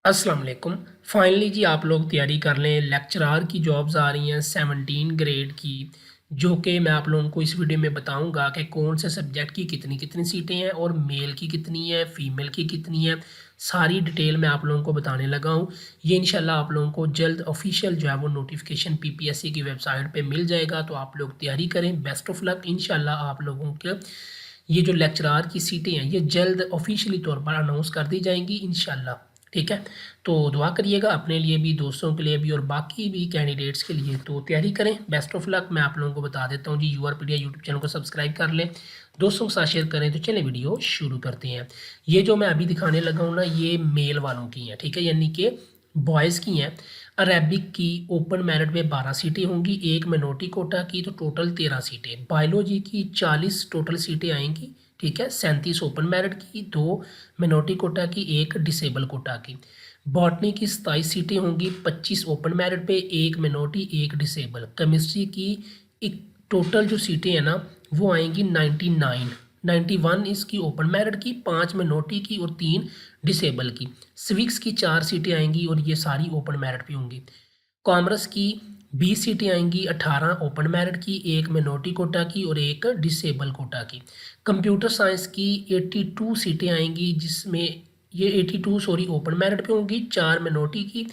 अस्सलाम वालेकुम। फाइनली जी आप लोग तैयारी कर लें। लेक्चरार की जॉब्स आ रही हैं 17 ग्रेड की, जो कि मैं आप लोगों को इस वीडियो में बताऊंगा कि कौन से सब्जेक्ट की कितनी कितनी सीटें हैं और मेल की कितनी है, फीमेल की कितनी है। सारी डिटेल मैं आप लोगों को बताने लगा हूँ। ये इंशाल्लाह आप लोगों को जल्द ऑफिशियल जो है वो नोटिफिकेशन पीपीएससी की वेबसाइट पे मिल जाएगा। तो आप लोग तैयारी करें। Best of luck. इंशाल्लाह आप लोगों के ये जो लेक्चरार की सीटें हैं ये जल्द ऑफिशियली तौर पर अनाउंस कर दी जाएंगी इंशाल्लाह। ठीक है, तो दुआ करिएगा अपने लिए भी, दोस्तों के लिए भी और बाकी भी कैंडिडेट्स के लिए। तो तैयारी करें। Best of luck. मैं आप लोगों को बता देता हूँ जी, यूआर पीडिया यूट्यूब चैनल को सब्सक्राइब कर लें, दोस्तों के साथ शेयर करें। तो चलें वीडियो शुरू करते हैं। ये जो मैं अभी दिखाने लगा हूँ ना, ये मेल वालों की हैं, ठीक है, यानी कि बॉयज़ की हैं। अरेबिक की ओपन मेरिट में 12 सीटें होंगी, एक मिनोरिटी कोटा की, तो टोटल 13 सीटें। बायोलॉजी की 40 टोटल सीटें आएंगी, ठीक है, 37 ओपन मेरिट की, 2 मिनोरिटी कोटा की, एक डिसेबल कोटा की। बॉटनी की 27 सीटें होंगी, 25 ओपन मेरिट पे, एक मिनोरिटी एक डिसेबल। केमिस्ट्री की एक टोटल जो सीटें हैं ना वो आएंगी 99, 91 इसकी ओपन मेरिट की, 5 मिनोरिटी की और 3 डिसेबल की। सिविक्स की 4 सीटें आएंगी और ये सारी ओपन मेरिट पे होंगी। कॉमर्स की 20 सीटें आएंगी, 18 ओपन मेरिट की, एक मिनोरिटी कोटा की और एक डिसेबल कोटा की। कंप्यूटर साइंस की 82 सीटें आएंगी, जिसमें ये 82 सॉरी ओपन मेरिट पे होंगी, 4 मिनोरिटी की,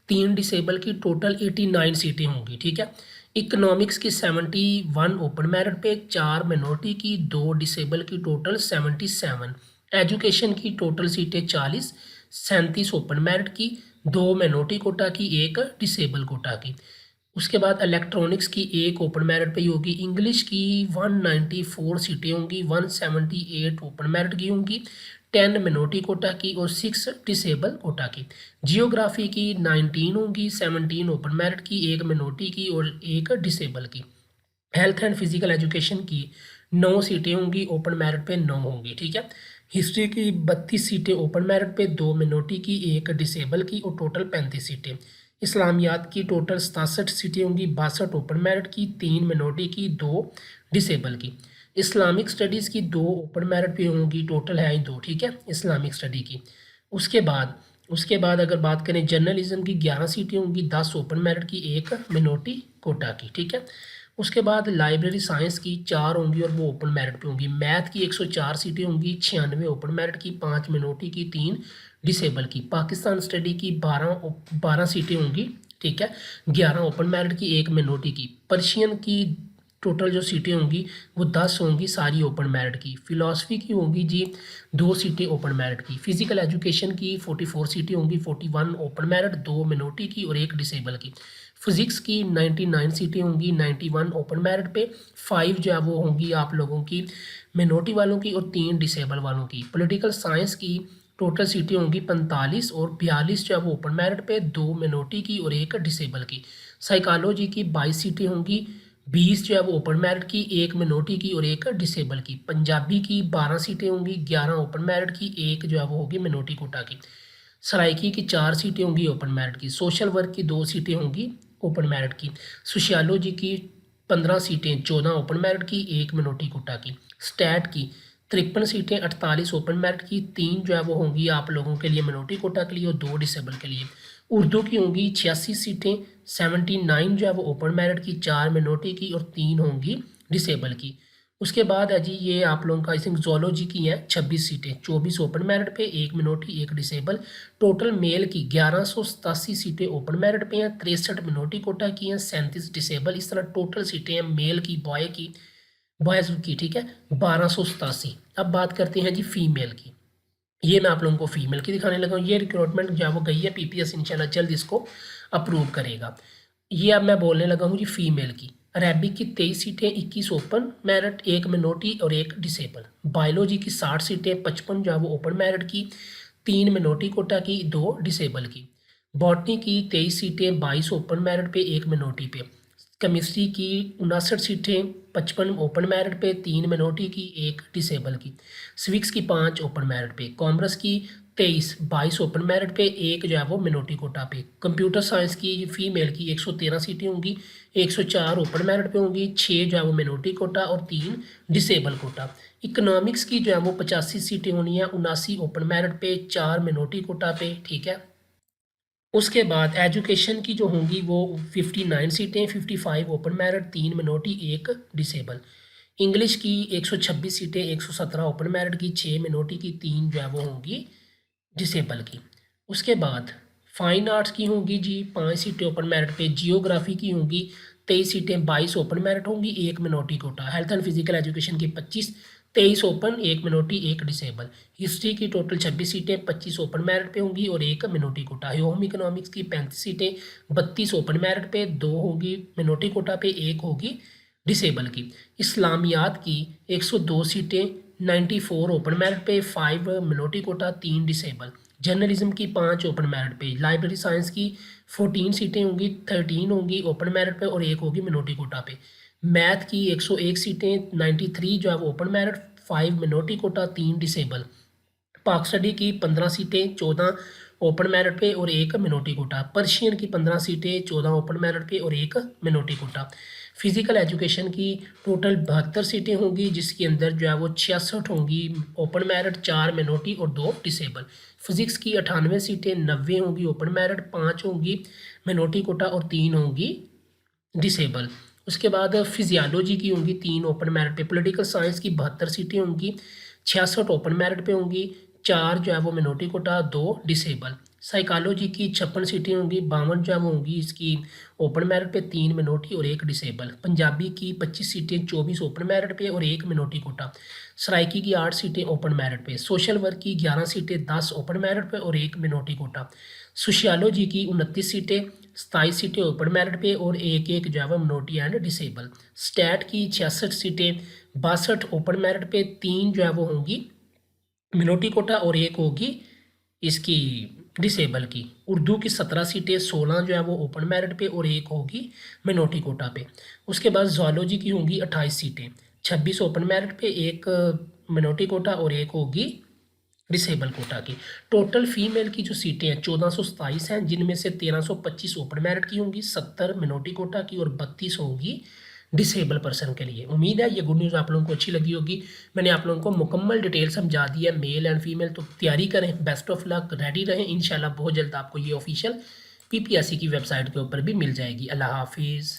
3 डिसेबल की, टोटल 89 सीटें होंगी। ठीक है। इकोनॉमिक्स की 71 ओपन मेरिट पे, 4 मिनोरिटी की, 2 डिसेबल की, टोटल 77। एजुकेशन की टोटल सीटें 40, 37 ओपन मेरिट की, 2 मिनोरिटी कोटा की, एक डिसेबल कोटा की। उसके बाद इलेक्ट्रॉनिक्स की एक ओपन मेरिट पे ही होगी। इंग्लिश की 194 सीटें होंगी, 178 ओपन मेरिट की होंगी, 10 मिनोरिटी कोटा की और 6 डिसेबल कोटा की। जियोग्राफी की 19 होंगी, 17 ओपन मेरिट की, एक मिनोरिटी की और एक डिसेबल की। हेल्थ एंड फिजिकल एजुकेशन की 9 सीटें होंगी, ओपन मेरिट पे 9 होंगी। ठीक है। हिस्ट्री की 32 सीटें ओपन मेरिट पे, 2 मिनोरिटी की, एक डिसेबल की और टोटल 35 सीटें। इस्लामियात की टोटल 67 सीटें होंगी, 62 ओपन मेरिट की, 3 मिनोरिटी की, 2 डिसेबल की। इस्लामिक स्टडीज़ की 2 ओपन मेरिट पे होंगी, टोटल है 2। ठीक है, इस्लामिक स्टडी की। उसके बाद अगर बात करें जर्नलिज्म की 11 सीटें होंगी, 10 ओपन मेरिट की, एक मिनोरिटी कोटा की। ठीक है। उसके बाद लाइब्रेरी साइंस की 4 होंगी और वो ओपन मेरिट पे होंगी। मैथ की 104 सीटें होंगी, 96 ओपन मेरिट की, 5 मिनोरिटी की, 3 डिसेबल की। पाकिस्तान स्टडी की 12 सीटें होंगी, ठीक है, 11 ओपन मेरिट की, एक मिनोरिटी की। पर्शियन की टोटल जो सीटें होंगी वो 10 होंगी, सारी ओपन मेरिट की। फ़िलासफ़ी की होंगी जी 2 सीटें ओपन मेरिट की। फ़िज़िकल एजुकेशन की 44 सीटें होंगी, 41 ओपन मेरिट, 2 मिनोरिटी की और एक डिसेबल की। फिज़िक्स की 99 सीटें होंगी, 91 ओपन मेरिट पे, 5 जो है वो होंगी आप लोगों की मिनोरिटी वालों की और 3 डिसेबल वालों की। पॉलिटिकल साइंस की टोटल सीटें होंगी 45 और 42 जो है वो ओपन मेरिट पे, 2 मिनोरिटी की और एक डिसेबल की। साइकोलॉजी की 22 सीटें होंगी, 20 जो है वो ओपन मेरिट की, एक मिनोरिटी की और एक डिसेबल की। पंजाबी की 12 सीटें होंगी, 11 ओपन मेरिट की, एक जो है वो होगी मिनोरिटी कोटा की। सराइकी की 4 सीटें होंगी ओपन मेरिट की। सोशल वर्क की 2 सीटें होंगी ओपन मेरिट की। सोशियोलॉजी की 15 सीटें, 14 ओपन मेरिट की, एक मिनोरिटी कोटा की। स्टैट की 53 सीटें, 48 ओपन मेरिट की, 3 जो है वो होंगी आप लोगों के लिए मिनोरिटी कोटा के लिए और 2 डिसेबल के लिए। उर्दू की होंगी 86 सीटें, 79 जो है वो ओपन मेरिट की, 4 मिनोरिटी की और 3 होंगी डिसेबल की। उसके बाद है जी ये आप लोगों का आई थिंक जोलॉजी की है 26 सीटें, 24 ओपन मेरिट पे, एक मिनोरिटी एक डिसेबल। टोटल मेल की 1187 सीटें ओपन मेरिट पे हैं, 63 मिनोरिटी कोटा की हैं, 37 डिसेबल। इस तरह टोटल सीटें हैं मेल की, बॉयज़ की, ठीक है, 1287। अब बात करते हैं जी फीमेल की। ये मैं आप लोगों को फीमेल की दिखाने लगा हूँ। ये रिक्रूटमेंट जो है वो गई है, पीपीएस इंशाल्लाह जल्द इसको अप्रूव करेगा। ये अब मैं बोलने लगा हूँ जी फीमेल की। अरेबिक की 23 सीटें, 21 ओपन मेरिट, एक मिनोरिटी और एक डिसेबल। बायोलॉजी की 60 सीटें, 55 जो है वो ओपन मेरिट की, 3 मिनोरिटी कोटा की, 2 डिसेबल की। बॉटनी की 23 सीटें, 22 ओपन मेरिट पे, एक मिनोरिटी पे। केमिस्ट्री की 59 सीटें, 55 ओपन मेरिट पे, 3 मिनोरिटी की, एक डिसेबल की। सिविक्स की 5 ओपन मेरिट पे। कॉमर्स की 23, 22 ओपन मेरिट पे, एक जो है वो मिनोरिटी कोटा पे। कंप्यूटर साइंस की फीमेल की 113 सीटें होंगी, 104 ओपन मेरिट पे होंगी, 6 जो है वो मिनोरिटी कोटा और 3 डिसेबल कोटा। इकोनॉमिक्स की जो है वो 85 सीटें होनी है, 79 ओपन मेरिट पे, 4 मिनोरिटी कोटा पे, ठीक है, उसके बाद एजुकेशन की जो होंगी वो 59 सीटें, 55 open merit, 3 minority, 1 disable. English की 126 सीटें, 117 ओपन मेरिट की, 6 मिनोरिटी की, 3 जो है वो होंगी डिसेबल की। उसके बाद फाइन आर्ट्स की होंगी जी 5 सीटें ओपन मेरिट पे, जियोग्राफी की होंगी 23 सीटें, 22 ओपन मेरिट होंगी, 1 minority quota. Health and physical education की 25, 23 ओपन, 1 मिनोरिटी, 1 डिसेबल। हिस्ट्री की टोटल 26 सीटें, 25 ओपन मेरिट पे होंगी और 1 मिनोरिटी कोटा। होम इकोनॉमिक्स की 35 सीटें, 32 ओपन मेरिट पे, 2 होंगी मिनोरिटी कोटा पे, 1 होगी डिसेबल की। इस्लामियात की 102 सीटें, 94 ओपन मेरिट पे, 5 मिनोरिटी कोटा, 3 डिसेबल। जर्नलिज्म की 5 ओपन मेरिट पे। लाइब्रेरी साइंस की 14 सीटें होंगी, 13 होंगी ओपन मेरिट पे और 1 होगी मिनोरिटी कोटा पे। मैथ की 101 सीटें, 93 जो है वो open merit, 5 minority quota, 3 disable. Pak study की 15 सीटें, 14 ओपन मेरिट पे और 1 मिनोरिटी कोटा। पर्शियन की 15 सीटें, 14 ओपन मेरिट पे और 1 मिनोरिटी कोटा। फिजिकल एजुकेशन की टोटल 72 सीटें होंगी, जिसके अंदर जो है वो 66 होंगी ओपन मेरिट, 4 मिनोरिटी और 2 डिसेबल। फिजिक्स की 98 सीटें, 90 होंगी ओपन मेरिट, 5 होंगी मिनोरिटी कोटा और 3 होंगी डिसेबल। उसके बाद फिजियोलॉजी की होंगी 3 ओपन मेरिट पे। पॉलिटिकल साइंस की 72 सीटें होंगी, 66 ओपन मेरिट पे होंगी, 4 जो है वो मिनोरिटी कोटा, 2 डिसेबल। साइकोलॉजी की 56 सीटें होंगी, 52 जो है वो होंगी इसकी ओपन मेरिट पे, 3 मिनोरिटी और 1 डिसेबल। पंजाबी की 25 सीटें, 24 ओपन मेरिट पे और 1 मिनोरिटी कोटा। सराइकी की 8 सीटें ओपन मेरिट पे। सोशल वर्क की 11 सीटें, 10 ओपन मेरिट पे और 1 मिनोरिटी कोटा। सोशियोलॉजी की 29 सीटें, 27 सीटें ओपन मेरिट पे और 1 जो है वो मिनोरिटी एंड डिसेबल। स्टैट की 66 सीटें, 62 ओपन मेरिट पे, 3 जो है वो होंगी मिनोरिटी कोटा और 1 होगी इसकी डिसेबल की। उर्दू की 17 सीटें, 16 जो है वो ओपन मेरिट पे और 1 होगी मिनोरिटी कोटा पे। उसके बाद जोलॉजी की होंगी 28 सीटें, 26 ओपन मेरिट पे, 1 मिनोरिटी कोटा और 1 होगी डिसेबल कोटा की। टोटल फीमेल की जो सीटें हैं 1427 हैं, जिनमें से 1325 ओपन मेरिट की होंगी, 70 मिनोरिटी कोटा की और 32 होंगी डिसेबल पर्सन के लिए। उम्मीद है ये गुड न्यूज़ आप लोगों को अच्छी लगी होगी। मैंने आप लोगों को मुकम्मल डिटेल समझा दी है, मेल एंड फीमेल। तो तैयारी करें, बेस्ट ऑफ लक, रेडी रहें। इंशाल्लाह बहुत जल्द आपको ये ऑफिशियल पीपीएससी की वेबसाइट के ऊपर भी मिल जाएगी। अल्लाह हाफिज़।